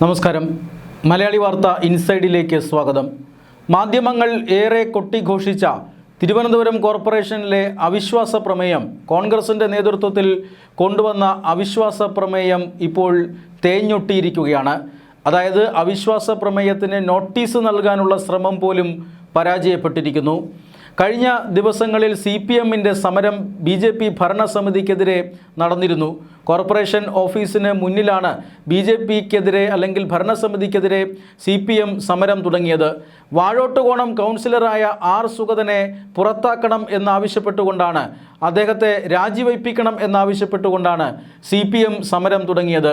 നമസ്കാരം. മലയാളി വാർത്ത ഇൻസൈഡിലേക്ക് സ്വാഗതം. മാധ്യമങ്ങൾ ഏറെ കൊട്ടിഘോഷിച്ച തിരുവനന്തപുരം കോർപ്പറേഷനിലെ അവിശ്വാസ പ്രമേയം, കോൺഗ്രസിൻ്റെ നേതൃത്വത്തിൽ കൊണ്ടുവന്ന അവിശ്വാസ പ്രമേയം ഇപ്പോൾ തേഞ്ഞൊട്ടിയിരിക്കുകയാണ്. അതായത് അവിശ്വാസ പ്രമേയത്തിന് നോട്ടീസ് നൽകാനുള്ള ശ്രമം പോലും പരാജയപ്പെട്ടിരിക്കുന്നു. കഴിഞ്ഞ ദിവസങ്ങളിൽ CPMൻ്റെ സമരം BJP ഭരണസമിതിക്കെതിരെ നടന്നിരുന്നു. കോർപ്പറേഷൻ ഓഫീസിന് മുന്നിലാണ് BJPക്കെതിരെ അല്ലെങ്കിൽ ഭരണസമിതിക്കെതിരെ CPM സമരം തുടങ്ങിയത്. വാഴോട്ടുകോണം കൗൺസിലറായ R. സുഗതനെ പുറത്താക്കണം എന്നാവശ്യപ്പെട്ടുകൊണ്ടാണ്, അദ്ദേഹത്തെ രാജിവയ്പ്പിക്കണം എന്നാവശ്യപ്പെട്ടുകൊണ്ടാണ് CPM സമരം തുടങ്ങിയത്.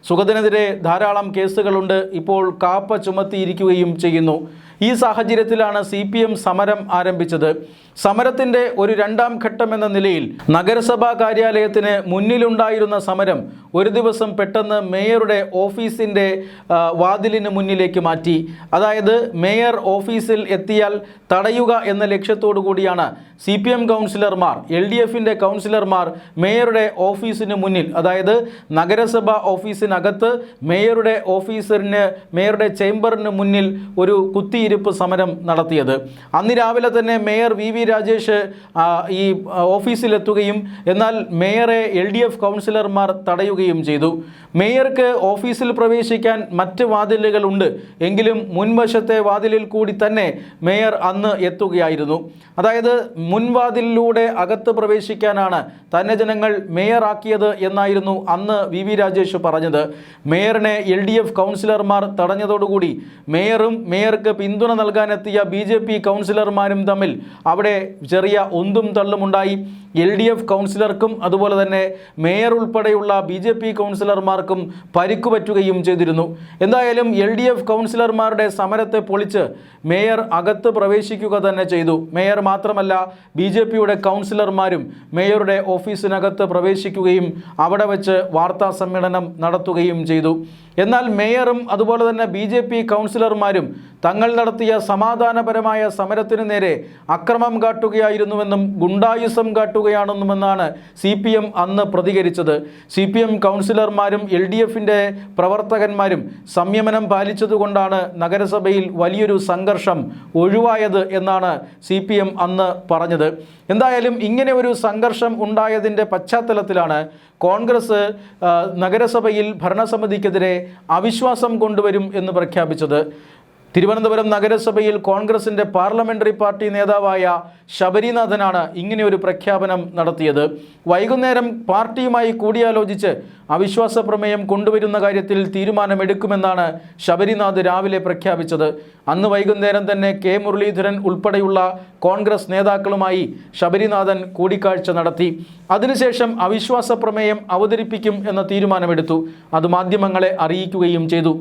സുഗതനെതിരെ ധാരാളം കേസുകളുണ്ട്, ഇപ്പോൾ കാപ്പ ചുമത്തിയിരിക്കുകയും ചെയ്യുന്നു. ഈ സാഹചര്യത്തിലാണ് CPM സമരം ആരംഭിച്ചത്. സമരത്തിൻ്റെ ഒരു രണ്ടാം ഘട്ടം എന്ന നിലയിൽ നഗരസഭാ കാര്യാലയത്തിന് മുന്നിലുണ്ടായിരുന്ന സമരം ഒരു ദിവസം പെട്ടെന്ന് മേയറുടെ ഓഫീസിൻ്റെ വാതിലിന് മുന്നിലേക്ക് മാറ്റി. അതായത് മേയർ ഓഫീസിൽ എത്തിയാൽ തടയുക എന്ന ലക്ഷ്യത്തോടു കൂടിയാണ് CPM കൗൺസിലർമാർ, LDFൻ്റെ കൗൺസിലർമാർ മേയറുടെ ഓഫീസിന് മുന്നിൽ, അതായത് നഗരസഭാ ഓഫീസിനകത്ത് മേയറുടെ ചേംബറിന് മുന്നിൽ ഒരു കുത്തിയിരിപ്പ് സമരം നടത്തിയത്. അന്ന് രാവിലെ തന്നെ മേയർ VV രാജേഷ് ഈ ഓഫീസിലെത്തുകയും എന്നാൽ മേയറെ LDF കൗൺസിലർമാർ തടയുകയും ചെയ്തു. മേയർക്ക് ഓഫീസിൽ പ്രവേശിക്കാൻ മറ്റ് വാതിലുകളുണ്ട്, എങ്കിലും മുൻവശത്തെ വാതിലിൽ കൂടി തന്നെ മേയർ അന്ന് എത്തുകയായിരുന്നു. അതായത് മുൻവാതിലിലൂടെ അകത്ത് പ്രവേശിക്കാനാണ് തന്നെ ജനങ്ങൾ മേയറാക്കിയത് എന്നായിരുന്നു അന്ന് VV രാജേഷ് പറഞ്ഞത്. മേയറിനെ LDF കൗൺസിലർമാർ തടഞ്ഞതോടുകൂടി മേയറും മേയർക്ക് പിന്തുണ നൽകാനെത്തിയ BJP കൗൺസിലർമാരും തമ്മിൽ അവിടെ ചെറിയ ഒന്തും തള്ളുമുണ്ടായി. LDF കൗൺസിലർക്കും അതുപോലെ തന്നെ മേയർ ഉൾപ്പെടെയുള്ള BJP കൗൺസിലർമാർക്കും പരിക്കു പറ്റുകയും ചെയ്തിരുന്നു. എന്തായാലും LDF കൗൺസിലർമാരുടെ സമരത്തെ പൊളിച്ച് മേയർ അകത്ത് പ്രവേശിക്കുക തന്നെ ചെയ്തു. മേയർ മാത്രമല്ല, BJPയുടെ കൗൺസിലർമാരും മേയറുടെ ഓഫീസിനകത്ത് പ്രവേശിക്കുകയും അവിടെ വെച്ച് വാർത്താ സമ്മേളനം നടത്തുകയും ചെയ്തു. എന്നാൽ മേയറും അതുപോലെ തന്നെ BJP കൗൺസിലർമാരും തങ്ങൾ നടത്തിയ സമാധാനപരമായ സമരത്തിന് നേരെ അക്രമം കാട്ടുകയായിരുന്നുവെന്നും ഗുണ്ടായുസം കാട്ടുകയാണെന്നുമെന്നാണ് CPM അന്ന് പ്രതികരിച്ചത്. CPM കൗൺസിലർമാരും LDFൻ്റെ പ്രവർത്തകന്മാരും സംയമനം പാലിച്ചതുകൊണ്ടാണ് നഗരസഭയിൽ വലിയൊരു സംഘർഷം ഒഴിവായത് എന്നാണ് CPM അന്ന് പറഞ്ഞത്. എന്തായാലും ഇങ്ങനെ ഒരു സംഘർഷം ഉണ്ടായതിൻ്റെ പശ്ചാത്തലത്തിലാണ് കോൺഗ്രസ് നഗരസഭയിൽ ഭരണസമിതിക്കെതിരെ അവിശ്വാസം കൊണ്ടുവരും എന്ന് പ്രഖ്യാപിച്ചത്. തിരുവനന്തപുരം നഗരസഭയിൽ കോൺഗ്രസിൻ്റെ പാർലമെൻ്ററി പാർട്ടി നേതാവായ ശബരിനാഥനാണ് ഇങ്ങനെ ഒരു പ്രഖ്യാപനം നടത്തിയത്. വൈകുന്നേരം പാർട്ടിയുമായി കൂടിയാലോചിച്ച് അവിശ്വാസ പ്രമേയം കൊണ്ടുവരുന്ന കാര്യത്തിൽ തീരുമാനമെടുക്കുമെന്നാണ് ശബരിനാഥ് രാവിലെ പ്രഖ്യാപിച്ചത്. അന്ന് വൈകുന്നേരം തന്നെ K. മുരളീധരൻ ഉൾപ്പെടെയുള്ള കോൺഗ്രസ് നേതാക്കളുമായി ശബരിനാഥൻ കൂടിക്കാഴ്ച നടത്തി. അതിനുശേഷം അവിശ്വാസ പ്രമേയം അവതരിപ്പിക്കും എന്ന തീരുമാനമെടുത്തു. അത് മാധ്യമങ്ങളെ അറിയിക്കുകയും ചെയ്തു.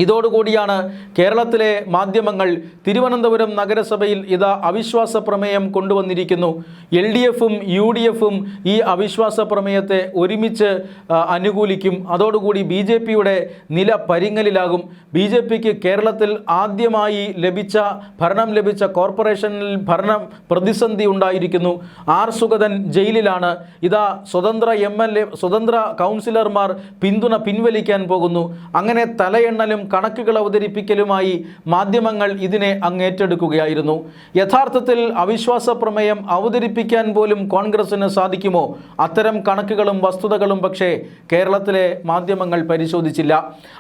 ഇതോടുകൂടിയാണ് കേരളത്തിലെ മാധ്യമങ്ങൾ തിരുവനന്തപുരം നഗരസഭയിൽ ഇതാ അവിശ്വാസ പ്രമേയം കൊണ്ടുവന്നിരിക്കുന്നു, LDFും UDFും ഈ അവിശ്വാസ പ്രമേയത്തെ ഒരുമിച്ച് അനുകൂലിക്കും, അതോടുകൂടി BJPയുടെ നില പരിങ്ങലിലാകും, BJPക്ക് കേരളത്തിൽ ആദ്യമായി ഭരണം ലഭിച്ച കോർപ്പറേഷനിൽ ഭരണം പ്രതിസന്ധി ഉണ്ടായിരിക്കുന്നു, R. സുഗതൻ ജയിലിലാണ്, ഇതാ സ്വതന്ത്ര കൗൺസിലർമാർ പിന്തുണ പിൻവലിക്കാൻ പോകുന്നു. അങ്ങനെ തലയെണ്ണലും കണക്കുകൾ അവതരിപ്പിക്കലുമായി മാധ്യമങ്ങൾ ഇതിനെ അങ്ങേറ്റെടുക്കുകയായിരുന്നു. യഥാർത്ഥത്തിൽ അവിശ്വാസ പ്രമേയം അവതരിപ്പിക്കാൻ പോലും കോൺഗ്രസിന് സാധിക്കുമോ? അത്തരം കണക്കുകളും വസ്തുതകളും പക്ഷേ കേരളത്തിലെ മാധ്യമങ്ങൾ പരിശോധിച്ചില്ല.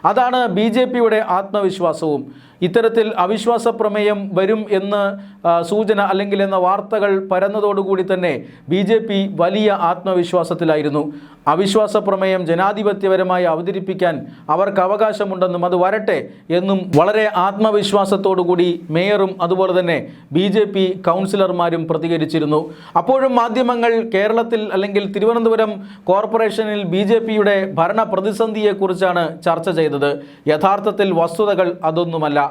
അതാണ് BJPയുടെ ആത്മവിശ്വാസവും. ഇത്തരത്തിൽ അവിശ്വാസ പ്രമേയം വരും എന്ന് സൂചന അല്ലെങ്കിൽ എന്ന വാർത്തകൾ പരന്നതോടുകൂടി തന്നെ BJP വലിയ ആത്മവിശ്വാസത്തിലായിരുന്നു. അവിശ്വാസ പ്രമേയം ജനാധിപത്യപരമായി അവതരിപ്പിക്കാൻ അവർക്ക് അവകാശമുണ്ടെന്നും അത് വരട്ടെ എന്നും വളരെ ആത്മവിശ്വാസത്തോടുകൂടി മേയറും അതുപോലെ തന്നെ BJP കൗൺസിലർമാരും പ്രതികരിച്ചിരുന്നു. അപ്പോഴും മാധ്യമങ്ങൾ കേരളത്തിൽ അല്ലെങ്കിൽ തിരുവനന്തപുരം കോർപ്പറേഷനിൽ BJPയുടെ ഭരണ പ്രതിസന്ധിയെക്കുറിച്ചാണ് ചർച്ച ചെയ്തത്. യഥാർത്ഥത്തിൽ വസ്തുതകൾ അതൊന്നുമല്ല.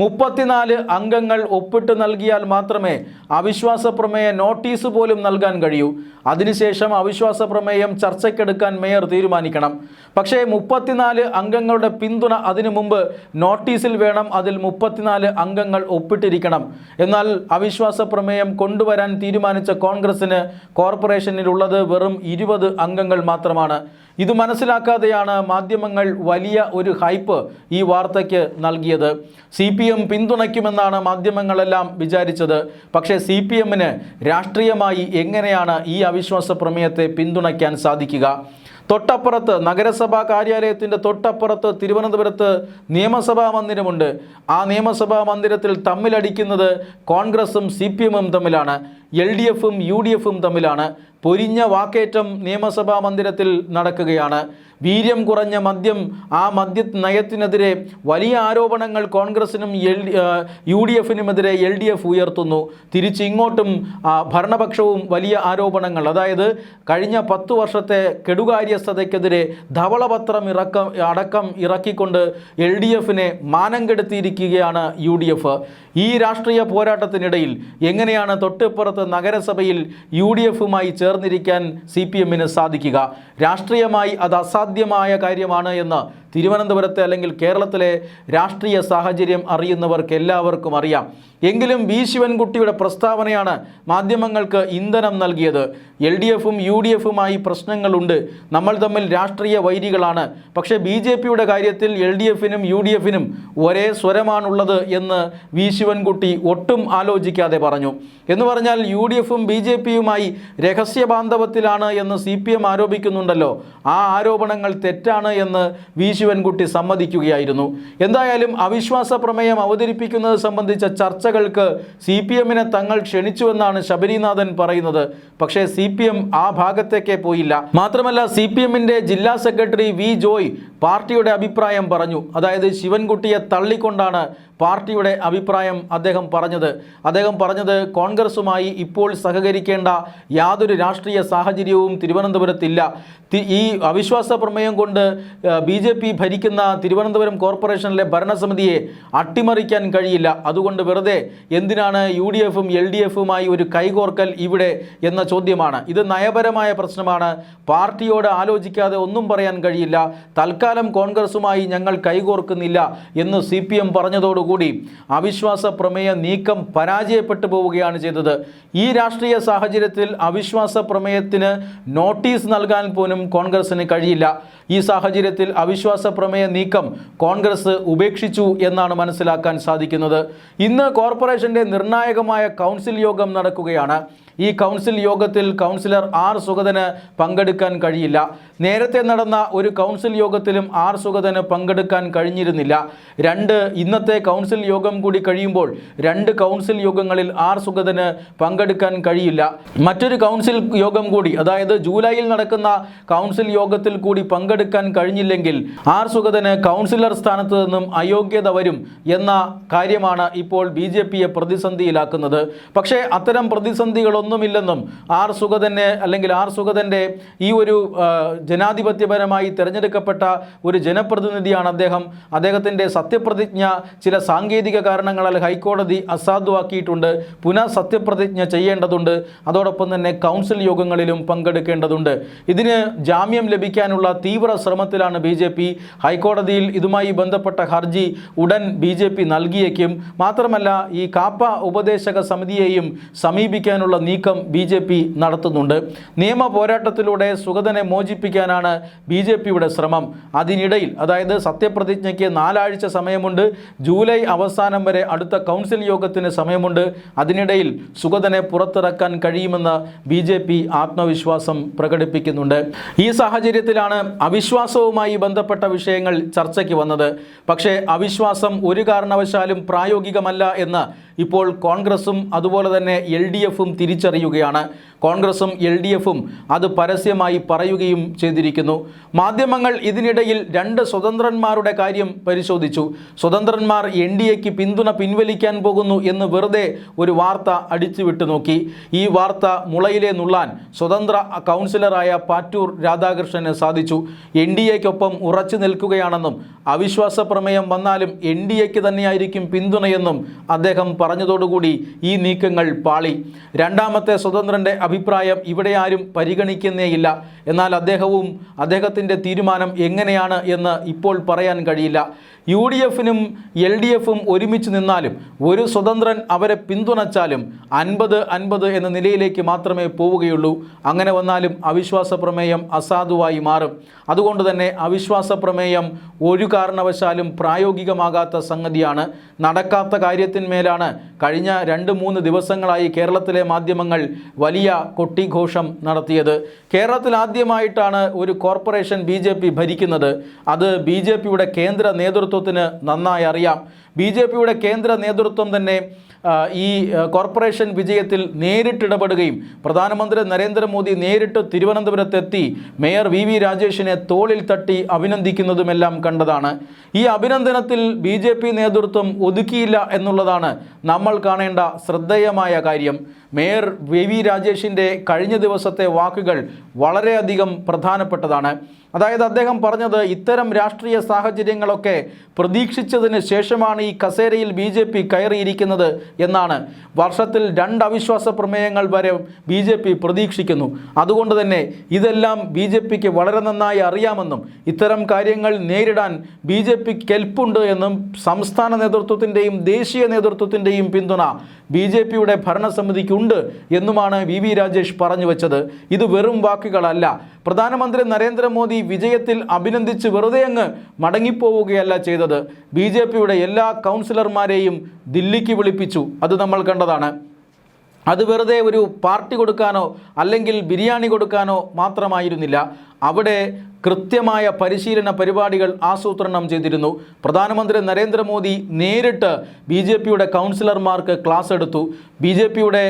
34 അംഗങ്ങൾ ഒപ്പിട്ട് നൽകിയാൽ മാത്രമേ അവിശ്വാസ പ്രമേയ നോട്ടീസ് പോലും നൽകാൻ കഴിയൂ. അതിനുശേഷം അവിശ്വാസ പ്രമേയം ചർച്ചയ്ക്കെടുക്കാൻ മേയർ തീരുമാനിക്കണം. പക്ഷേ 34 അംഗങ്ങളുടെ പിന്തുണ അതിനു മുമ്പ് നോട്ടീസിൽ വേണം. അതിൽ 34 അംഗങ്ങൾ ഒപ്പിട്ടിരിക്കണം. എന്നാൽ അവിശ്വാസ പ്രമേയം കൊണ്ടുവരാൻ തീരുമാനിച്ച കോൺഗ്രസിന് കോർപ്പറേഷനിലുള്ളത് വെറും 20 അംഗങ്ങൾ മാത്രമാണ്. ഇത് മനസ്സിലാക്കാതെയാണ് മാധ്യമങ്ങൾ വലിയ ഒരു ഹൈപ്പ് ഈ വാർത്തയ്ക്ക് നൽകിയത്. CPM പിന്തുണയ്ക്കുമെന്നാണ് മാധ്യമങ്ങളെല്ലാം വിചാരിച്ചത്. പക്ഷേ CPMന് രാഷ്ട്രീയമായി എങ്ങനെയാണ് ഈ അവിശ്വാസ പ്രമേയത്തെ പിന്തുണയ്ക്കാൻ സാധിക്കുക? തൊട്ടപ്പുറത്ത് നഗരസഭാ കാര്യാലയത്തിൻ്റെ തൊട്ടപ്പുറത്ത് തിരുവനന്തപുരത്ത് നിയമസഭാ മന്ദിരമുണ്ട്. ആ നിയമസഭാ മന്ദിരത്തിൽ തമ്മിലടിക്കുന്നത് കോൺഗ്രസും CPMും തമ്മിലാണ്, LDFും UDFും തമ്മിലാണ്. പൊരിഞ്ഞ വാക്കേറ്റം നിയമസഭാ മന്ദിരത്തിൽ നടക്കുകയാണ്. വീര്യം കുറഞ്ഞ മദ്യം, ആ മദ്യ നയത്തിനെതിരെ വലിയ ആരോപണങ്ങൾ കോൺഗ്രസിനും UDFിനുമെതിരെ LDF ഉയർത്തുന്നു. തിരിച്ച് ഇങ്ങോട്ടും ഭരണപക്ഷവും വലിയ ആരോപണങ്ങൾ, അതായത് കഴിഞ്ഞ 10 വർഷത്തെ കെടുകാര്യസ്ഥതയ്ക്കെതിരെ ധവളപത്രം അടക്കം ഇറക്കിക്കൊണ്ട് LDFിനെ മാനം കെടുത്തിയിരിക്കുകയാണ് UDF. ഈ രാഷ്ട്രീയ പോരാട്ടത്തിനിടയിൽ എങ്ങനെയാണ് തൊട്ടിപ്പുറത്ത് നഗരസഭയിൽ UDFുമായി ചേർന്നിരിക്കാൻ CPMന് സാധിക്കുക? രാഷ്ട്രീയമായി അത് അസാധ്യമായ കാര്യമാണ് എന്ന് തിരുവനന്തപുരത്തെ അല്ലെങ്കിൽ കേരളത്തിലെ രാഷ്ട്രീയ സാഹചര്യം അറിയുന്നവർക്ക് എല്ലാവർക്കും അറിയാം. എങ്കിലും വി ശിവൻകുട്ടിയുടെ പ്രസ്താവനയാണ് മാധ്യമങ്ങൾക്ക് ഇന്ധനം നൽകിയത്. LDFും UDFുമായി പ്രശ്നങ്ങളുണ്ട്, നമ്മൾ തമ്മിൽ രാഷ്ട്രീയ വൈരികളാണ്, പക്ഷേ BJPയുടെ കാര്യത്തിൽ LDFിനും UDFിനും ഒരേ സ്വരമാണുള്ളത് എന്ന് വി ശിവൻകുട്ടി ഒട്ടും ആലോചിക്കാതെ പറഞ്ഞു. എന്ന് പറഞ്ഞാൽ UDFും BJPയുമായി രഹസ്യ ബാന്ധവത്തിലാണ് എന്ന് CPM ആരോപിക്കുന്നുണ്ടല്ലോ, ആ ആരോപണങ്ങൾ തെറ്റാണ് എന്ന് വി ശിവൻകുട്ടി സമ്മതിക്കുകയായിരുന്നു. എന്തായാലും അവിശ്വാസ പ്രമേയം അവതരിപ്പിക്കുന്നത് സംബന്ധിച്ച ചർച്ചകൾക്ക് CPMനെ തങ്ങൾ ക്ഷണിച്ചുവെന്നാണ് ശബരിനാഥൻ പറയുന്നത്. പക്ഷേ CPM ആ ഭാഗത്തേക്കേ പോയില്ല. മാത്രമല്ല CPMന്റെ ജില്ലാ സെക്രട്ടറി വി ജോയ് പാർട്ടിയുടെ അഭിപ്രായം പറഞ്ഞു. അതായത് ശിവൻകുട്ടിയെ തള്ളിക്കൊണ്ടാണ് പാർട്ടിയുടെ അഭിപ്രായം അദ്ദേഹം പറഞ്ഞത് കോൺഗ്രസുമായി ഇപ്പോൾ സഹകരിക്കേണ്ട യാതൊരു രാഷ്ട്രീയ സാഹചര്യവും തിരുവനന്തപുരത്തില്ല. ഈ അവിശ്വാസ പ്രമേയം കൊണ്ട് BJP ഭരിക്കുന്ന തിരുവനന്തപുരം കോർപ്പറേഷനിലെ ഭരണസമിതിയെ അട്ടിമറിക്കാൻ കഴിയില്ല. അതുകൊണ്ട് വെറുതെ എന്തിനാണ് UDFും LDFുമായി ഒരു കൈകോർക്കൽ ഇവിടെ എന്ന ചോദ്യമാണ്. ഇത് നയപരമായ പ്രശ്നമാണ്. പാർട്ടിയോട് ആലോചിക്കാതെ ഒന്നും പറയാൻ കഴിയില്ല. തൽക്കാലം കോൺഗ്രസുമായി ഞങ്ങൾ കൈകോർക്കുന്നില്ല എന്ന് CPM പറഞ്ഞതോടുകൂടി അവിശ്വാസ പ്രമേയ നീക്കം പരാജയപ്പെട്ടു പോവുകയാണ് ചെയ്തത്. ഈ രാഷ്ട്രീയ സാഹചര്യത്തിൽ അവിശ്വാസ പ്രമേയത്തിന് നോട്ടീസ് നൽകാൻ പോലും കോൺഗ്രസിന് കഴിയില്ല. ഈ സാഹചര്യത്തിൽ അവിശ്വാസ പ്രമേയ നീക്കം കോൺഗ്രസ് ഉപേക്ഷിച്ചു എന്നാണ് മനസ്സിലാക്കാൻ സാധിക്കുന്നത്. ഇന്ന് കോർപ്പറേഷന്റെ നിർണായകമായ കൗൺസിൽ യോഗം നടക്കുകയാണ്. ഈ കൗൺസിൽ യോഗത്തിൽ കൗൺസിലർ ആർ സുഗതന് പങ്കെടുക്കാൻ കഴിയില്ല. നേരത്തെ നടന്ന ഒരു കൗൺസിൽ യോഗത്തിലും ആർ സുഗതന് പങ്കെടുക്കാൻ കഴിഞ്ഞിരുന്നില്ല. ഇന്നത്തെ കൗൺസിൽ യോഗം കൂടി കഴിയുമ്പോൾ 2 കൗൺസിൽ യോഗങ്ങളിൽ ആർ സുഗതന് പങ്കെടുക്കാൻ കഴിയില്ല. മറ്റൊരു കൗൺസിൽ യോഗം കൂടി, അതായത് ജൂലൈയിൽ നടക്കുന്ന കൗൺസിൽ യോഗത്തിൽ കൂടി പങ്കെടുക്കാൻ കഴിഞ്ഞില്ലെങ്കിൽ ആർ സുഗതന് കൗൺസിലർ സ്ഥാനത്ത് നിന്നും അയോഗ്യത വരും എന്ന കാര്യമാണ് ഇപ്പോൾ BJPയെ പ്രതിസന്ധിയിലാക്കുന്നത്. പക്ഷേ അത്തരം പ്രതിസന്ധികളൊന്നുമില്ലെന്നും ആർ സുഗതൻ്റെ ഈ ഒരു ജനാധിപത്യപരമായി തിരഞ്ഞെടുക്കപ്പെട്ട ഒരു ജനപ്രതിനിധിയാണ് അദ്ദേഹത്തിൻ്റെ സത്യപ്രതിജ്ഞ ചില സാങ്കേതിക കാരണങ്ങളാൽ ഹൈക്കോടതി അസാധുവാക്കിയിട്ടുണ്ട്. പുനഃ സത്യപ്രതിജ്ഞ ചെയ്യേണ്ടതുണ്ട്. അതോടൊപ്പം തന്നെ കൗൺസിൽ യോഗങ്ങളിലും പങ്കെടുക്കേണ്ടതുണ്ട്. ഇതിന് ജാമ്യം ലഭിക്കാനുള്ള തീവ്ര ശ്രമത്തിലാണ് BJP. ഹൈക്കോടതിയിൽ ഇതുമായി ബന്ധപ്പെട്ട ഹർജി ഉടൻ BJP നൽകിയേക്കും. മാത്രമല്ല ഈ കാപ്പ ഉപദേശക സമിതിയെയും സമീപിക്കാനുള്ള നീക്കം BJP നടത്തുന്നുണ്ട്. നിയമ പോരാട്ടത്തിലൂടെ സുഗതനെ മോചിപ്പിക്കാനാണ് BJPയുടെ ശ്രമം. അതിനിടയിൽ, അതായത് സത്യപ്രതിജ്ഞയ്ക്ക് 4 ആഴ്ച സമയമുണ്ട്. ജൂലൈ അവസാനം വരെ അടുത്ത കൗൺസിൽ യോഗത്തിന് സമയമുണ്ട്. അതിനിടയിൽ സുഗതനെ പുറത്തിറക്കാൻ കഴിയുമെന്ന് BJP ആത്മവിശ്വാസം പ്രകടിപ്പിക്കുന്നുണ്ട്. ഈ സാഹചര്യത്തിലാണ് അവിശ്വാസവുമായി ബന്ധപ്പെട്ട വിഷയങ്ങൾ ചർച്ചയ്ക്ക് വന്നത്. പക്ഷേ അവിശ്വാസം ഒരു കാരണവശാലും പ്രായോഗികമല്ല എന്ന് ഇപ്പോൾ കോൺഗ്രസും അതുപോലെ തന്നെ LDFും തിരിച്ചറിയുകയാണ്. കോൺഗ്രസും LDFും അത് പരസ്യമായി പറയുകയും ചെയ്തിരിക്കുന്നു. മാധ്യമങ്ങൾ ഇതിനിടയിൽ 2 സ്വതന്ത്രന്മാരുടെ കാര്യം പരിശോധിച്ചു. സ്വതന്ത്രന്മാർ NDAക്ക് പിന്തുണ പിൻവലിക്കാൻ പോകുന്നു എന്ന് വെറുതെ ഒരു വാർത്ത അടിച്ചുവിട്ടു നോക്കി. ഈ വാർത്ത മുളയിലെ നുള്ളാൻ സ്വതന്ത്ര കൗൺസിലറായ പാറ്റൂർ രാധാകൃഷ്ണന് സാധിച്ചു. NDAക്കൊപ്പം ഉറച്ചു നിൽക്കുകയാണെന്നും അവിശ്വാസ പ്രമേയം വന്നാലും NDAക്ക് തന്നെയായിരിക്കും പിന്തുണയെന്നും അദ്ദേഹം പറഞ്ഞതോടുകൂടി ഈ നീക്കങ്ങൾ പാളി. രണ്ടാമത്തെ സ്വതന്ത്രൻ്റെ അഭിപ്രായം ഇവിടെ ആരും പരിഗണിക്കുന്നേയില്ല. എന്നാൽ അദ്ദേഹത്തിൻ്റെ തീരുമാനം എങ്ങനെയാണ് എന്ന് ഇപ്പോൾ പറയാൻ കഴിയില്ല. UDF-നും LDF-ഉം ഒരുമിച്ച് നിന്നാലും ഒരു സ്വതന്ത്രൻ അവരെ പിന്തുണച്ചാലും 50-50 എന്ന നിലയിലേക്ക് മാത്രമേ പോവുകയുള്ളൂ. അങ്ങനെ വന്നാലും അവിശ്വാസ പ്രമേയം അസാധുവായി മാറും. അതുകൊണ്ട് തന്നെ അവിശ്വാസ പ്രമേയം ഒരു കാരണവശാലും പ്രായോഗികമാകാത്ത സംഗതിയാണ്. നടക്കാത്ത കാര്യത്തിന്മേലാണ് കഴിഞ്ഞ 2-3 ദിവസങ്ങളായി കേരളത്തിലെ മാധ്യമങ്ങൾ വലിയ കൊട്ടിഘോഷം നടത്തിയത്. കേരളത്തിൽ ആദ്യമായിട്ടാണ് ഒരു കോർപ്പറേഷൻ BJP ഭരിക്കുന്നത്. അത് BJPയുടെ കേന്ദ്ര നേതൃത്വത്തിന് നന്നായി അറിയാം. BJPയുടെ കേന്ദ്ര നേതൃത്വം തന്നെ ഈ കോർപ്പറേഷൻ വിജയത്തിൽ നേരിട്ടിടപെടുകയും പ്രധാനമന്ത്രി നരേന്ദ്രമോദി നേരിട്ട് തിരുവനന്തപുരത്തെത്തി മേയർ VV രാജേഷിനെ തോളിൽ തട്ടി അഭിനന്ദിക്കുന്നതുമെല്ലാം കണ്ടതാണ്. ഈ അഭിനന്ദനത്തിൽ BJP നേതൃത്വം ഒതുക്കിയില്ല എന്നുള്ളതാണ് നമ്മൾ കാണേണ്ട ശ്രദ്ധേയമായ കാര്യം. മേയർ VV രാജേഷിൻ്റെ കഴിഞ്ഞ ദിവസത്തെ വാക്കുകൾ വളരെയധികം പ്രധാനപ്പെട്ടതാണ്. അതായത് അദ്ദേഹം പറഞ്ഞത് ഇത്തരം രാഷ്ട്രീയ സാഹചര്യങ്ങളൊക്കെ പ്രതീക്ഷിച്ചതിന് ശേഷമാണ് ഈ കസേരയിൽ BJP കയറിയിരിക്കുന്നത് എന്നാണ്. വർഷത്തിൽ 2 അവിശ്വാസ പ്രമേയങ്ങൾ വരെ BJP പ്രതീക്ഷിക്കുന്നു. അതുകൊണ്ട് തന്നെ ഇതെല്ലാം BJPക്ക് വളരെ നന്നായി അറിയാമെന്നും ഇത്തരം കാര്യങ്ങൾ നേരിടാൻ BJPക്ക് കെൽപ്പുണ്ട് എന്നും സംസ്ഥാന നേതൃത്വത്തിൻ്റെയും ദേശീയ നേതൃത്വത്തിൻ്റെയും പിന്തുണ BJPയുടെ ഭരണസമിതിക്കുണ്ട് എന്നുമാണ് VV രാജേഷ് പറഞ്ഞു വച്ചത്. ഇത് വെറും വാക്കുകളല്ല. പ്രധാനമന്ത്രി നരേന്ദ്രമോദി വിജയത്തിൽ അഭിനന്ദിച്ച് വെറുതെ അങ്ങ് മടങ്ങിപ്പോവുകയല്ല ചെയ്തത്. BJPയുടെ എല്ലാ കൗൺസിലർമാരെയും ദില്ലിക്ക് വിളിപ്പിച്ചു. അത് നമ്മൾ കണ്ടതാണ്. അത് വെറുതെ ഒരു പാർട്ടി കൊടുക്കാനോ അല്ലെങ്കിൽ ബിരിയാണി കൊടുക്കാനോ മാത്രമായിരുന്നില്ല. അവിടെ കൃത്യമായ പരിശീലന പരിപാടികൾ ആസൂത്രണം ചെയ്തിരുന്നു. പ്രധാനമന്ത്രി നരേന്ദ്രമോദി നേരിട്ട് BJPയുടെ കൗൺസിലർമാർക്ക് ക്ലാസ് എടുത്തു. BJPയുടെ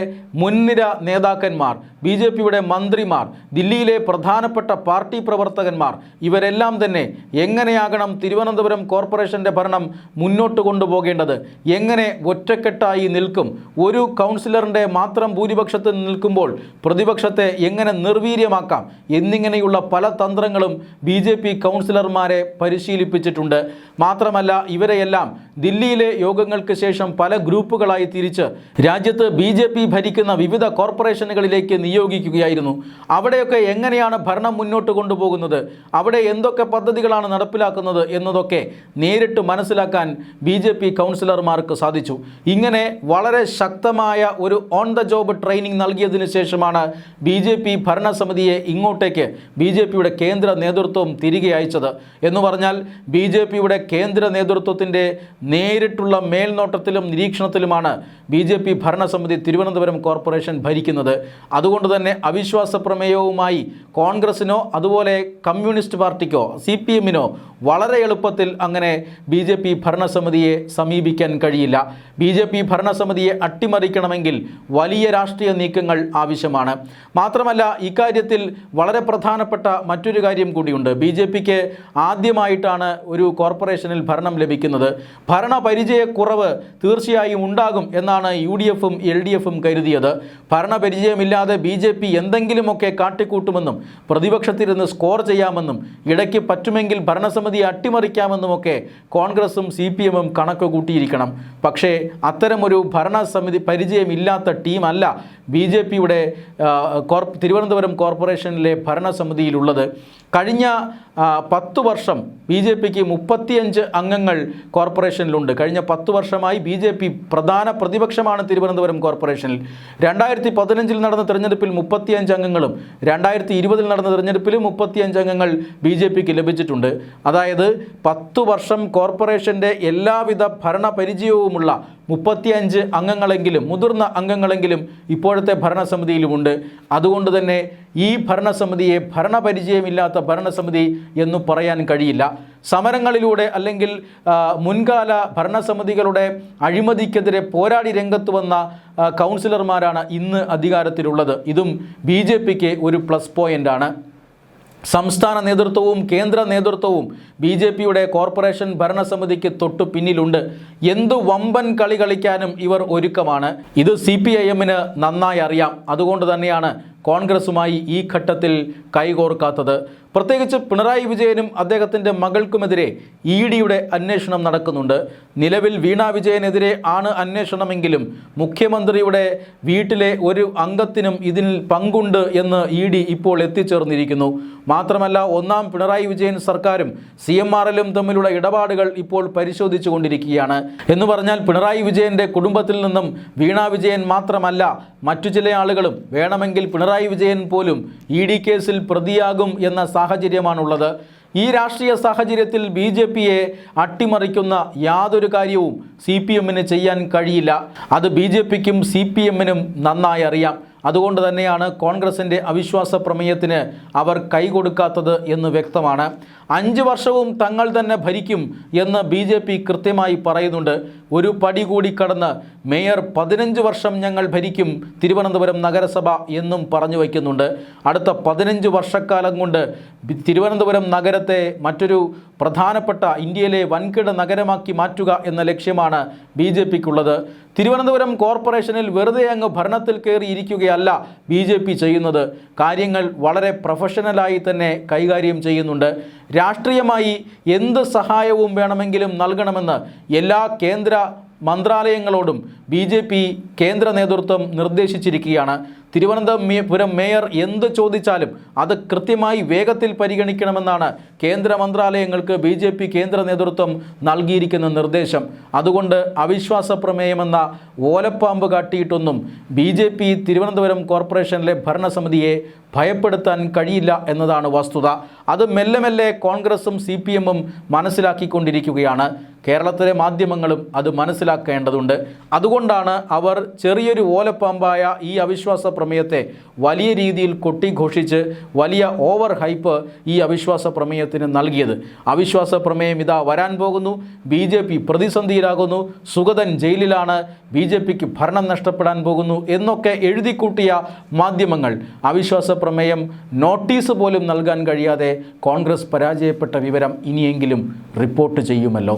മുൻനിര നേതാക്കന്മാർ, BJPയുടെ മന്ത്രിമാർ, ദില്ലിയിലെ പ്രധാനപ്പെട്ട പാർട്ടി പ്രവർത്തകന്മാർ ഇവരെല്ലാം തന്നെ എങ്ങനെയാകണം തിരുവനന്തപുരം കോർപ്പറേഷൻ്റെ ഭരണം മുന്നോട്ട് കൊണ്ടുപോകേണ്ടത്, എങ്ങനെ ഒറ്റക്കെട്ടായി നിൽക്കും, ഒരു കൗൺസിലറിൻ്റെ മാത്രം ഭൂരിപക്ഷത്തിൽ നിൽക്കുമ്പോൾ പ്രതിപക്ഷത്തെ എങ്ങനെ നിർവീര്യമാക്കാം എന്നിങ്ങനെയുള്ള പല തന്ത്രങ്ങളും BJP കൗൺസിലർമാരെ പരിശീലിപ്പിച്ചിട്ടുണ്ട്. മാത്രമല്ല ഇവരെയെല്ലാം ദില്ലിയിലെ യോഗങ്ങൾക്ക് ശേഷം പല ഗ്രൂപ്പുകളായി തിരിച്ച് രാജ്യത്ത് BJP ഭരിക്കുന്ന വിവിധ കോർപ്പറേഷനുകളിലേക്ക് നിയോഗിക്കുകയായിരുന്നു. അവിടെയൊക്കെ എങ്ങനെയാണ് ഭരണം മുന്നോട്ട് കൊണ്ടുപോകുന്നത്, അവിടെ എന്തൊക്കെ പദ്ധതികളാണ് നടപ്പിലാക്കുന്നത് എന്നതൊക്കെ നേരിട്ട് മനസ്സിലാക്കാൻ BJP കൗൺസിലർമാർക്ക് സാധിച്ചു. ഇങ്ങനെ വളരെ ശക്തമായ ഒരു ഓൺ ദ ജോബ് ട്രെയിനിങ് നൽകിയതിനു ശേഷമാണ് BJP ഭരണസമിതിയെ ഇങ്ങോട്ടേക്ക് BJPയുടെ കേന്ദ്ര നേതൃത്വം തിരികെ അയച്ചത്. എന്ന് പറഞ്ഞാൽ BJPയുടെ കേന്ദ്ര നേതൃത്വത്തിൻ്റെ നേരിട്ടുള്ള മേൽനോട്ടത്തിലും നിരീക്ഷണത്തിലുമാണ് BJP ഭരണസമിതി തിരുവനന്തപുരം കോർപ്പറേഷൻ ഭരിക്കുന്നത്. അതുകൊണ്ട് തന്നെ അവിശ്വാസ പ്രമേയവുമായി കോൺഗ്രസിനോ അതുപോലെ കമ്മ്യൂണിസ്റ്റ് പാർട്ടിക്കോ CPM-നോ വളരെ എളുപ്പത്തിൽ അങ്ങനെ BJP ഭരണസമിതിയെ സമീപിക്കാൻ കഴിയില്ല. BJP ഭരണസമിതിയെ അട്ടിമറിക്കണമെങ്കിൽ വലിയ രാഷ്ട്രീയ നീക്കങ്ങൾ ആവശ്യമാണ്. മാത്രമല്ല ഇക്കാര്യത്തിൽ വളരെ പ്രധാനപ്പെട്ട മറ്റൊരു കാര്യം കൂടിയുണ്ട്. BJPക്ക് ആദ്യമായിട്ടാണ് ഒരു കോർപ്പറേഷനിൽ ഭരണം ലഭിക്കുന്നത്. ഭരണപരിചയക്കുറവ് തീർച്ചയായും ഉണ്ടാകും എന്നാണ് UDF-ഉം LDF-ഉം കരുതിയത്. ഭരണപരിചയമില്ലാതെ BJP എന്തെങ്കിലുമൊക്കെ കാട്ടിക്കൂട്ടുമെന്നും പ്രതിപക്ഷത്തിരുന്ന് സ്കോർ ചെയ്യാമെന്നും ഇടയ്ക്ക് പറ്റുമെങ്കിൽ ഭരണസമിതിയെ അട്ടിമറിക്കാമെന്നുമൊക്കെ കോൺഗ്രസും CPM-ഉം കണക്ക് കൂട്ടിയിരിക്കണം. പക്ഷേ അത്തരമൊരു ഭരണസമിതി പരിചയമില്ലാത്ത ടീമല്ല BJPയുടെ തിരുവനന്തപുരം കോർപ്പറേഷനിലെ ഭരണസമിതിയിലുള്ളത്. കഴിഞ്ഞ 10 വർഷം BJPക്ക് 35 അംഗങ്ങൾ കോർപ്പറേഷനിലുണ്ട്. കഴിഞ്ഞ 10 വർഷമായി BJP പ്രധാന പ്രതിപക്ഷമാണ് തിരുവനന്തപുരം കോർപ്പറേഷനിൽ. 2015 നടന്ന തെരഞ്ഞെടുപ്പിൽ 35 അംഗങ്ങളും 2020 നടന്ന തെരഞ്ഞെടുപ്പിൽ 35 അംഗങ്ങൾ BJPക്ക് ലഭിച്ചിട്ടുണ്ട്. അതായത് 10 വർഷം കോർപ്പറേഷൻ്റെ എല്ലാവിധ ഭരണപരിചയവുമുള്ള 35 അംഗങ്ങളെങ്കിലും മുതിർന്ന അംഗങ്ങളെങ്കിലും ഇപ്പോഴത്തെ ഭരണസമിതിയിലുമുണ്ട്. അതുകൊണ്ട് തന്നെ ഈ ഭരണസമിതിയെ ഭരണപരിചയമില്ലാത്ത ഭരണസമിതി എന്ന് പറയാൻ കഴിയില്ല. സമരങ്ങളിലൂടെ അല്ലെങ്കിൽ മുൻകാല ഭരണസമിതികളുടെ അഴിമതിക്കെതിരെ പോരാടി രംഗത്ത് വന്ന കൗൺസിലർമാരാണ് ഇന്ന് അധികാരത്തിലുള്ളത്. ഇതും BJPക്ക് ഒരു പ്ലസ് പോയിൻ്റാണ്. സംസ്ഥാന നേതൃത്വവും കേന്ദ്ര നേതൃത്വവും BJPയുടെ കോർപ്പറേഷൻ ഭരണസമിതിക്ക് തൊട്ടു പിന്നിലുണ്ട്. എന്തു വമ്പൻ കളി കളിക്കാനും ഇവർ ഒരുക്കമാണ്. ഇത് CPIM-ന് നന്നായി അറിയാം. അതുകൊണ്ട് തന്നെയാണ് കോൺഗ്രസുമായി ഈ ഘട്ടത്തിൽ കൈകോർക്കാത്തത്. പ്രത്യേകിച്ച് പിണറായി വിജയനും അദ്ദേഹത്തിൻ്റെ മകൾക്കുമെതിരെ EDയുടെ അന്വേഷണം നടക്കുന്നുണ്ട്. നിലവിൽ വീണ വിജയനെതിരെ ആണ് അന്വേഷണമെങ്കിലും മുഖ്യമന്ത്രിയുടെ വീട്ടിലെ ഒരു അംഗത്തിനും ഇതിൽ പങ്കുണ്ട് എന്ന് ED ഇപ്പോൾ എത്തിച്ചേർന്നിരിക്കുന്നു. മാത്രമല്ല, ഒന്നാം പിണറായി വിജയൻ സർക്കാരും CMRലും തമ്മിലുള്ള ഇടപാടുകൾ ഇപ്പോൾ പരിശോധിച്ചു കൊണ്ടിരിക്കുകയാണ്. എന്ന് പറഞ്ഞാൽ പിണറായി വിജയൻ്റെ കുടുംബത്തിൽ നിന്നും വീണ വിജയൻ മാത്രമല്ല, മറ്റു ചില ആളുകളും വേണമെങ്കിൽ പിണറായി വിജയൻ പോലും ED കേസിൽ പ്രതിയാകും എന്ന സാഹചര്യമാണുള്ളത്. ഈ രാഷ്ട്രീയ സാഹചര്യത്തിൽ BJPയെ അട്ടിമറിക്കുന്ന യാതൊരു കാര്യവും CPMന് ചെയ്യാൻ കഴിയില്ല. അത് BJPക്കും CPMനും നന്നായി അറിയാം. അതുകൊണ്ട് തന്നെയാണ് കോൺഗ്രസിൻ്റെ അവിശ്വാസ പ്രമേയത്തിന് അവർ കൈകൊടുക്കാത്തത് എന്ന് വ്യക്തമാണ്. 5 വർഷവും തങ്ങൾ തന്നെ ഭരിക്കും എന്ന് BJP കൃത്യമായി പറയുന്നുണ്ട്. ഒരു പടി കൂടി കടന്ന് മേയർ 15 വർഷം ഞങ്ങൾ ഭരിക്കും തിരുവനന്തപുരം നഗരസഭ എന്നും പറഞ്ഞു വയ്ക്കുന്നുണ്ട്. അടുത്ത 15 വർഷക്കാലം കൊണ്ട് തിരുവനന്തപുരം നഗരത്തെ മറ്റൊരു പ്രധാനപ്പെട്ട ഇന്ത്യയിലെ വൻകിട നഗരമാക്കി മാറ്റുക എന്ന ലക്ഷ്യമാണ് BJPക്കുള്ളത്. തിരുവനന്തപുരം കോർപ്പറേഷനിൽ വെറുതെ അങ്ങ് ഭരണത്തിൽ കയറി ഇരിക്കുകയല്ല BJP ചെയ്യുന്നത്. കാര്യങ്ങൾ വളരെ പ്രൊഫഷണലായി തന്നെ കൈകാര്യം ചെയ്യുന്നുണ്ട്. രാഷ്ട്രീയമായി എന്ത് സഹായവും വേണമെങ്കിലും നൽകണമെന്ന് എല്ലാ കേന്ദ്ര മന്ത്രാലയങ്ങളോടും BJP കേന്ദ്ര നേതൃത്വം നിർദ്ദേശിച്ചിരിക്കുകയാണ്. തിരുവനന്തപുരം മേയർ എന്ത് ചോദിച്ചാലും അത് കൃത്യമായി വേഗത്തിൽ പരിഗണിക്കണമെന്നാണ് കേന്ദ്ര മന്ത്രാലയങ്ങൾക്ക് BJP കേന്ദ്ര നേതൃത്വം നൽകിയിരിക്കുന്ന നിർദ്ദേശം. അതുകൊണ്ട് അവിശ്വാസ പ്രമേയമെന്ന ഓലപ്പാമ്പ് കാട്ടിയിട്ടൊന്നും BJP തിരുവനന്തപുരം കോർപ്പറേഷനിലെ ഭരണസമിതിയെ ഭയപ്പെടുത്താൻ കഴിയില്ല എന്നതാണ് വസ്തുത. അത് മെല്ലെ മെല്ലെ കോൺഗ്രസും CPMും മനസ്സിലാക്കിക്കൊണ്ടിരിക്കുകയാണ്. കേരളത്തിലെ മാധ്യമങ്ങളും അത് മനസ്സിലാക്കേണ്ടതുണ്ട്. അതുകൊണ്ടാണ് അവർ ചെറിയൊരു ഓലപ്പാമ്പായ ഈ അവിശ്വാസ പ്രമേയത്തെ വലിയ രീതിയിൽ കൊട്ടിഘോഷിച്ച് വലിയ ഓവർ ഹൈപ്പ് ഈ അവിശ്വാസ പ്രമേയത്തിന് നൽകിയത്. അവിശ്വാസ പ്രമേയം ഇതാ വരാൻ പോകുന്നു, BJP പ്രതിസന്ധിയിലാകുന്നു, സുഗതൻ ജയിലിലാണ്, BJPക്ക് ഭരണം നഷ്ടപ്പെടാൻ പോകുന്നു എന്നൊക്കെ എഴുതിക്കൂട്ടിയ മാധ്യമങ്ങൾ അവിശ്വാസ പ്രമേയം നോട്ടീസ് പോലും നൽകാൻ കഴിയാതെ കോൺഗ്രസ് പരാജയപ്പെട്ട വിവരം ഇനിയെങ്കിലും റിപ്പോർട്ട് ചെയ്യുമല്ലോ.